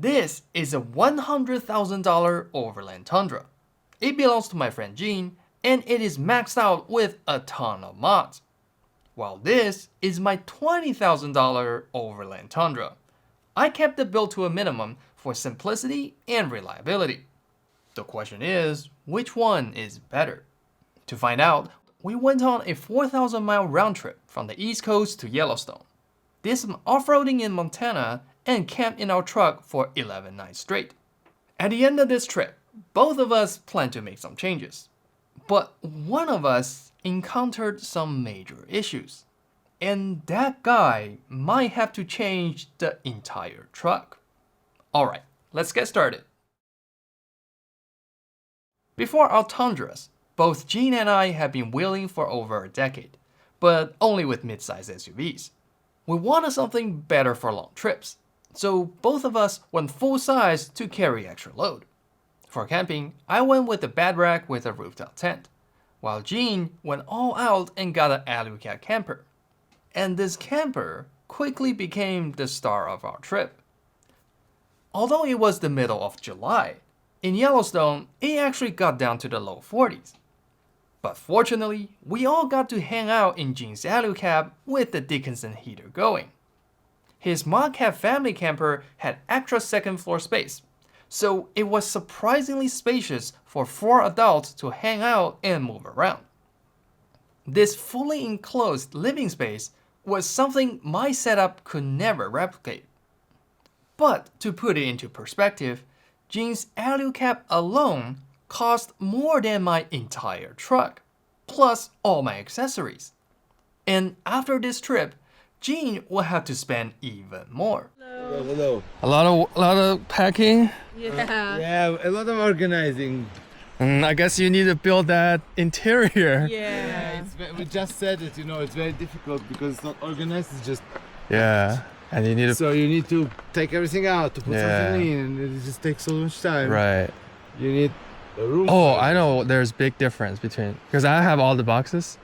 This is a $100,000 Overland Tundra. It belongs to my friend Gene, and it is maxed out with a ton of mods. While this is my $20,000 Overland Tundra. I kept the build to a minimum for simplicity and reliability. The question is, which one is better? To find out, we went on a 4,000-mile round trip from the East Coast to Yellowstone, did some off-roading in Montana, and camped in our truck for 11 nights straight. At the end of this trip, both of us planned to make some changes. But one of us encountered some major issues. And that guy might have to change the entire truck. Alright, let's get started. Before our Tundras, both Gene and I have been wheeling for over a decade, but only with mid-size SUVs. We wanted something better for long trips, so both of us went full size to carry extra load. For camping, I went with a bed rack with a rooftop tent, while Gene went all out and got an Alucat camper. And this camper quickly became the star of our trip. Although it was the middle of July, in Yellowstone, it actually got down to the low 40s. But fortunately, we all got to hang out in Gene's Alucab with the Dickinson heater going. His Mod Cab family camper had extra second floor space, so it was surprisingly spacious for 4 adults to hang out and move around. This fully enclosed living space was something my setup could never replicate. But to put it into perspective, Gene's Alucab alone cost more than my entire truck, plus all my accessories. And after this trip, Gene will have to spend even more. Hello. A lot of packing. Yeah. Yeah, a lot of organizing. And I guess you need to build that interior. Yeah. We just said it, it's very difficult because it's not organized, it's just... Yeah. And you need to... So you need to take everything out to put Yeah. something in, and it just takes so much time. Right. You need a room. Oh, I know there's big difference between... Because I have all the boxes,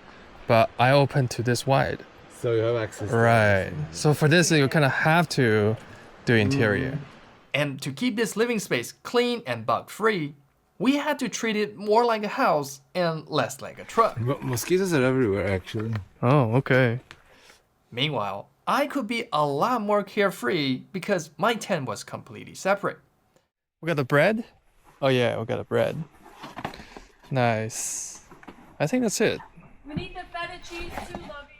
but I open to this wide. So you have access to Right. So for this, you kind of have to do interior. And to keep this living space clean and bug-free, we had to treat it more like a house and less like a truck. Mosquitoes are everywhere, actually. Oh, okay. Meanwhile, I could be a lot more carefree because my tent was completely separate. We got the bread? Oh yeah, we got the bread. Nice. I think that's it. We need the feta cheese too, Lovey.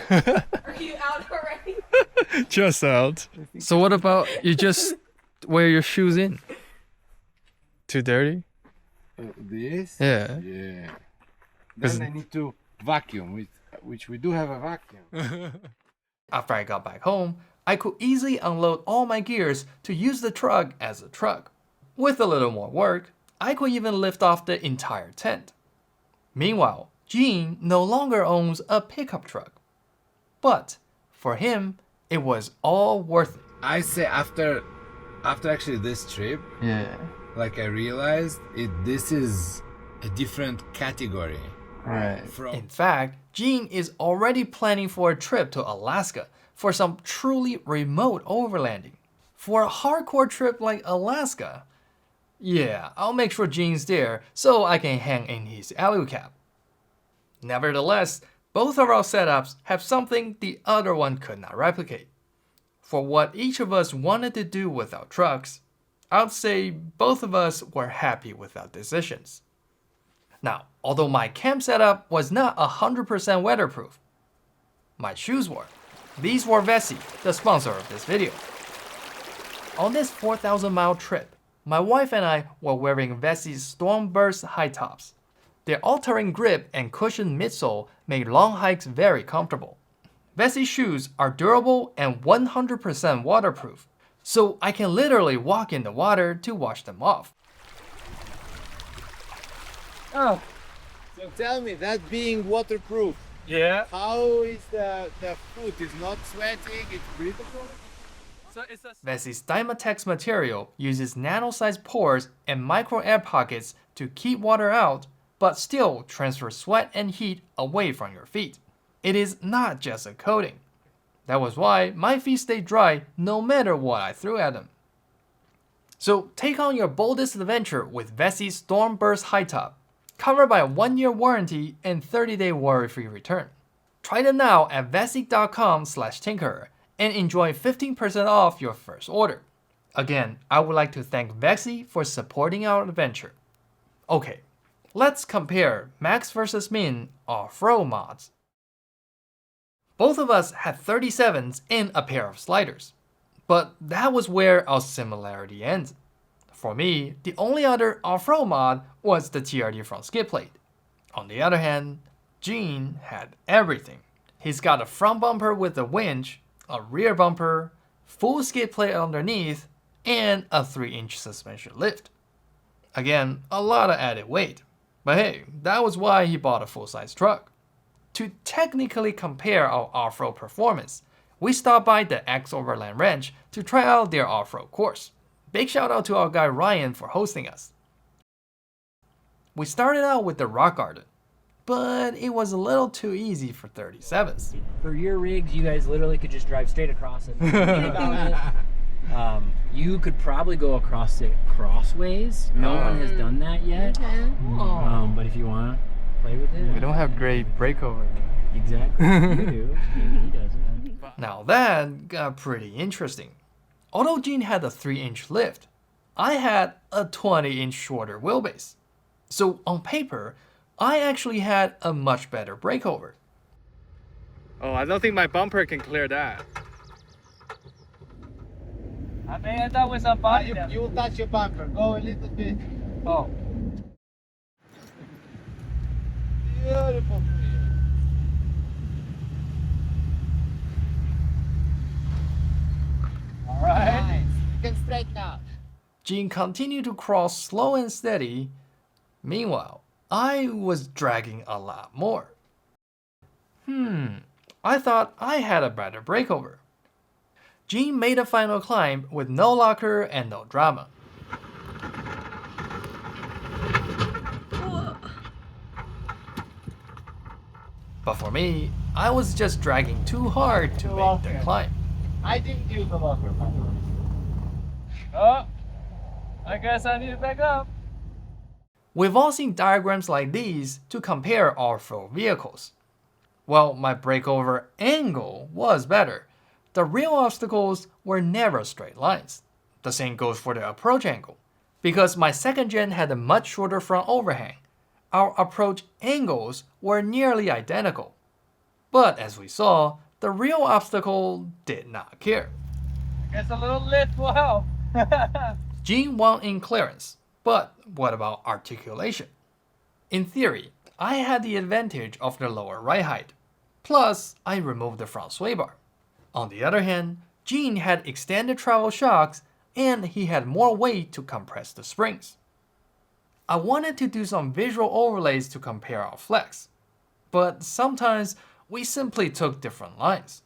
Are you out already? Just out. So what about you just wear your shoes in? Too dirty? This? Yeah. Yeah. 'Cause- Then I need to vacuum, which we do have a vacuum. After I got back home, I could easily unload all my gears to use the truck as a truck. With a little more work, I could even lift off the entire tent. Meanwhile, Gene no longer owns a pickup truck. But for him, it was all worth it. I say after actually this trip, Yeah. like I realized this is a different category. Right. From In fact, Gene is already planning for a trip to Alaska for some truly remote overlanding. For a hardcore trip like Alaska, yeah, I'll make sure Gene's there so I can hang in his Alucab. Nevertheless, both of our setups have something the other one could not replicate. For what each of us wanted to do with our trucks, I'd say both of us were happy with our decisions. Now, although my camp setup was not 100% weatherproof, my shoes were. These were Vessi, the sponsor of this video. On this 4,000-mile trip, my wife and I were wearing Vessi's Stormburst high tops. Their all-terrain grip and cushioned midsole make long hikes very comfortable. Vessi shoes are durable and 100% waterproof, so I can literally walk in the water to wash them off. Oh. So tell me, that being waterproof, Yeah. how is the foot is not sweating? It's breathable. Vessi's Dymatex material uses nano-sized pores and micro air pockets to keep water out, but still transfer sweat and heat away from your feet. It is not just a coating. That was why my feet stayed dry no matter what I threw at them. So take on your boldest adventure with Vesi's Stormburst High Top, covered by a 1-year warranty and 30-day worry-free return. Try them now at vesi.com/tinker and enjoy 15% off your first order. Again, I would like to thank Vesi for supporting our adventure. Okay, let's compare Max vs Min off-road mods. Both of us had 37s and a pair of sliders, but that was where our similarity ends. For me, the only other off-road mod was the TRD front skid plate. On the other hand, Gene had everything. He's got a front bumper with a winch, a rear bumper, full skid plate underneath, and a 3-inch suspension lift. Again, a lot of added weight. But hey, that was why he bought a full-size truck. To technically compare our off-road performance, we stopped by the X Overland Ranch to try out their off-road course. Big shout out to our guy Ryan for hosting us. We started out with the Rock Garden, but it was a little too easy for 37s. For your rigs, you guys literally could just drive straight across it. You could probably go across it crossways. No one has done that yet. But if you want to play with it, We don't have great breakover. exactly. You do. Maybe he doesn't. Now that got pretty interesting. Although Gene had a 3-inch lift, I had a 20-inch shorter wheelbase. So on paper, I actually had a much better breakover. Oh, I don't think my bumper can clear that. I think that was a body. You will touch your bumper. Go a little bit. Oh. Beautiful for you. All right. Nice. You can straighten out. Gene continued to crawl slow and steady. Meanwhile, I was dragging a lot more. I thought I had a better breakover. Gene made a final climb with no locker and no drama. But for me, I was just dragging too hard to make the climb. I didn't use the locker. Oh, I guess I need to back up. We've all seen diagrams like these to compare off-road vehicles. Well, my breakover angle was better. The real obstacles were never straight lines. The same goes for the approach angle. Because my second gen had a much shorter front overhang, our approach angles were nearly identical. But as we saw, the real obstacle did not care. Guess a little lift will help. Gene won in clearance, but what about articulation? In theory, I had the advantage of the lower ride height. Plus, I removed the front sway bar. On the other hand, Gene had extended travel shocks and he had more weight to compress the springs. I wanted to do some visual overlays to compare our flex, but sometimes we simply took different lines.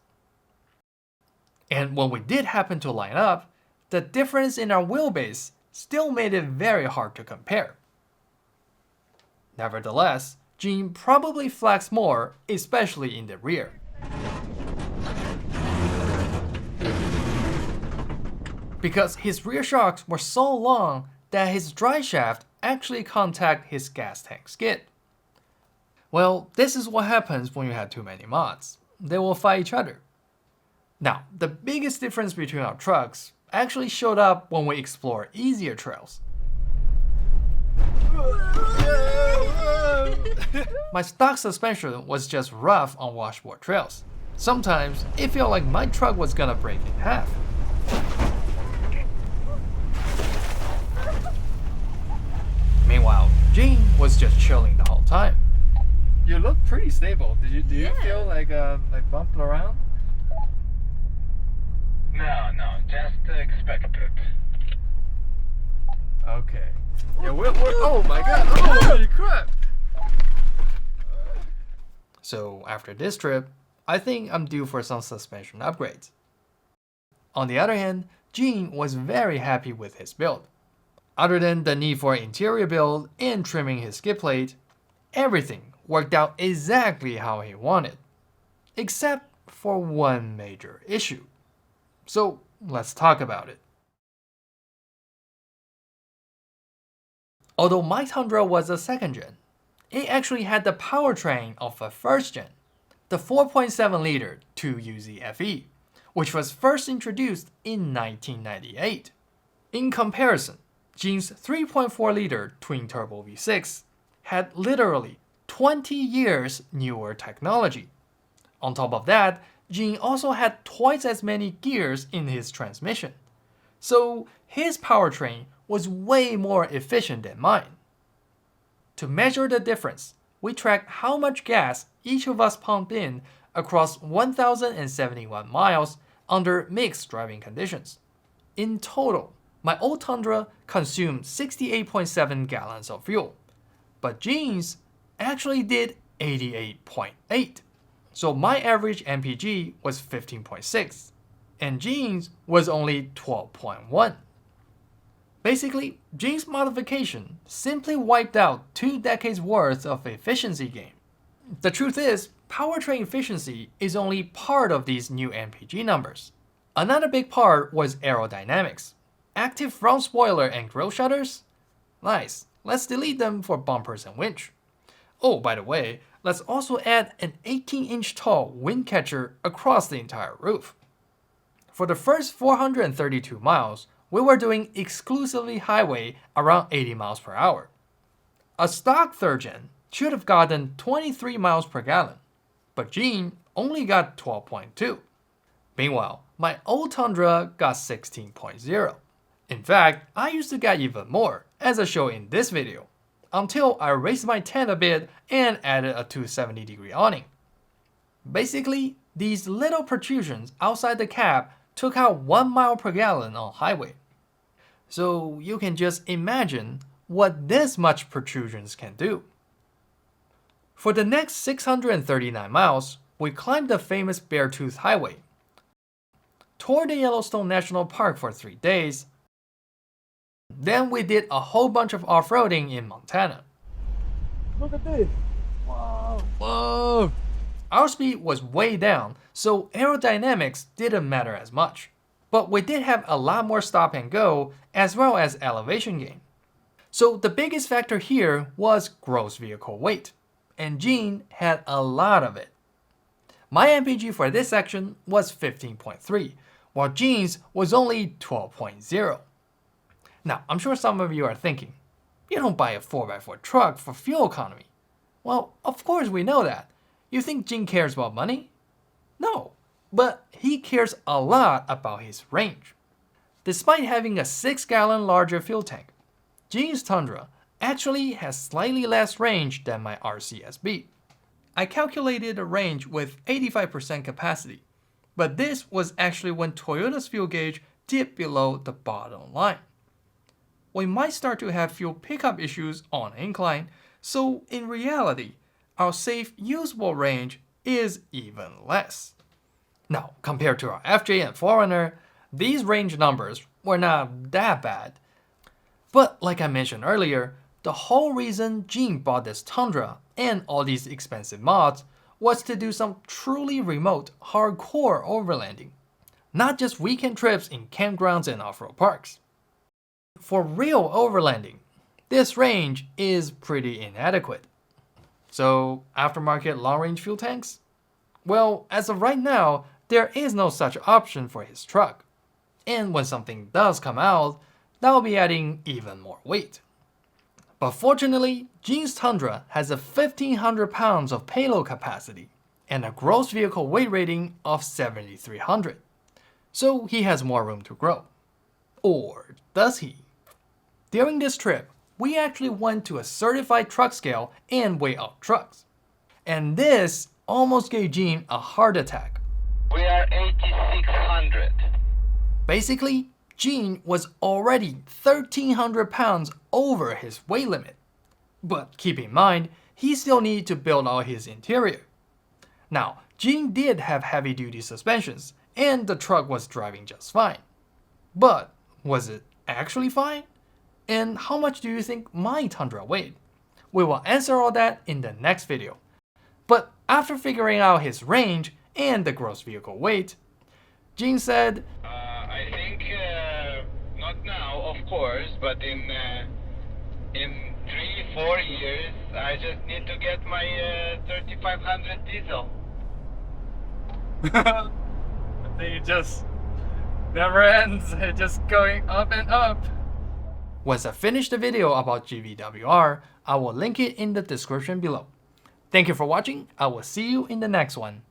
And when we did happen to line up, the difference in our wheelbase still made it very hard to compare. Nevertheless, Gene probably flexed more, especially in the rear. Because his rear shocks were so long that his drive shaft actually contact his gas tank skid. Well, this is what happens when you have too many mods. They will fight each other. Now, the biggest difference between our trucks actually showed up when we explored easier trails. My stock suspension was just rough on washboard trails. Sometimes it felt like my truck was gonna break in half. Meanwhile, Gene was just chilling the whole time. You look pretty stable. Do you feel like bumping around? No, just expect it. Okay. Yeah, we're oh my god! Holy crap! So after this trip, I think I'm due for some suspension upgrades. On the other hand, Gene was very happy with his build. Other than the need for interior build and trimming his skid plate, everything worked out exactly how he wanted. Except for one major issue. So let's talk about it. Although my Tundra was a second gen, it actually had the powertrain of a first gen, the 4.7-liter 2UZ FE, which was first introduced in 1998. In comparison, Gene's 3.4-liter twin-turbo V6 had literally 20 years newer technology. On top of that, Gene also had twice as many gears in his transmission, so his powertrain was way more efficient than mine. To measure the difference, we tracked how much gas each of us pumped in across 1,071 miles under mixed driving conditions. In total, my old Tundra consumed 68.7 gallons of fuel, but Gene's actually did 88.8. So my average MPG was 15.6, and Gene's was only 12.1. Basically, Gene's modification simply wiped out 2 decades worth of efficiency gain. The truth is, powertrain efficiency is only part of these new MPG numbers. Another big part was aerodynamics. Active front spoiler and grille shutters? Nice, let's delete them for bumpers and winch. Oh, by the way, let's also add an 18-inch tall wind catcher across the entire roof. For the first 432 miles, we were doing exclusively highway around 80 miles per hour. A stock third gen should have gotten 23 miles per gallon, but Gene only got 12.2. Meanwhile, my old Tundra got 16.0. In fact, I used to get even more, as I show in this video, until I raised my tent a bit and added a 270-degree awning. Basically, these little protrusions outside the cab took out 1 mile per gallon on highway. So you can just imagine what this much protrusions can do. For the next 639 miles, we climbed the famous Beartooth Highway, toured the Yellowstone National Park for 3 days, then we did a whole bunch of off-roading in Montana. Look at this. Wow. Whoa! Our speed was way down, so aerodynamics didn't matter as much. But we did have a lot more stop and go, as well as elevation gain. So the biggest factor here was gross vehicle weight, and Gene had a lot of it. My MPG for this section was 15.3, while Gene's was only 12.0. Now, I'm sure some of you are thinking, you don't buy a 4x4 truck for fuel economy. Well, of course we know that. You think Gene cares about money? No, but he cares a lot about his range. Despite having a 6-gallon larger fuel tank, Gene's Tundra actually has slightly less range than my RCSB. I calculated a range with 85% capacity, but this was actually when Toyota's fuel gauge dipped below the bottom line. We might start to have fuel pickup issues on incline, so in reality, our safe usable range is even less. Now, compared to our FJ and 4Runner, these range numbers were not that bad. But like I mentioned earlier, the whole reason Gene bought this Tundra and all these expensive mods was to do some truly remote, hardcore overlanding, not just weekend trips in campgrounds and off-road parks. For real overlanding, this range is pretty inadequate. So, aftermarket long-range fuel tanks? Well, as of right now, there is no such option for his truck. And when something does come out, that'll be adding even more weight. But fortunately, Gene's Tundra has a 1,500 pounds of payload capacity and a gross vehicle weight rating of 7,300. So he has more room to grow. Or does he? During this trip, we actually went to a certified truck scale and weighed out trucks. And this almost gave Gene a heart attack. We are 8,600. Basically, Gene was already 1,300 pounds over his weight limit. But keep in mind, he still needed to build out his interior. Now, Gene did have heavy-duty suspensions, and the truck was driving just fine. But was it actually fine? And how much do you think my Tundra weighed? We will answer all that in the next video. But after figuring out his range and the gross vehicle weight. Gene said, I think not now, of course, but in 3-4 years, I just need to get my 3500 diesel. It just never ends. It's just going up and up. once I finish the video about GVWR, I will link it in the description below. Thank you for watching. I will see you in the next one.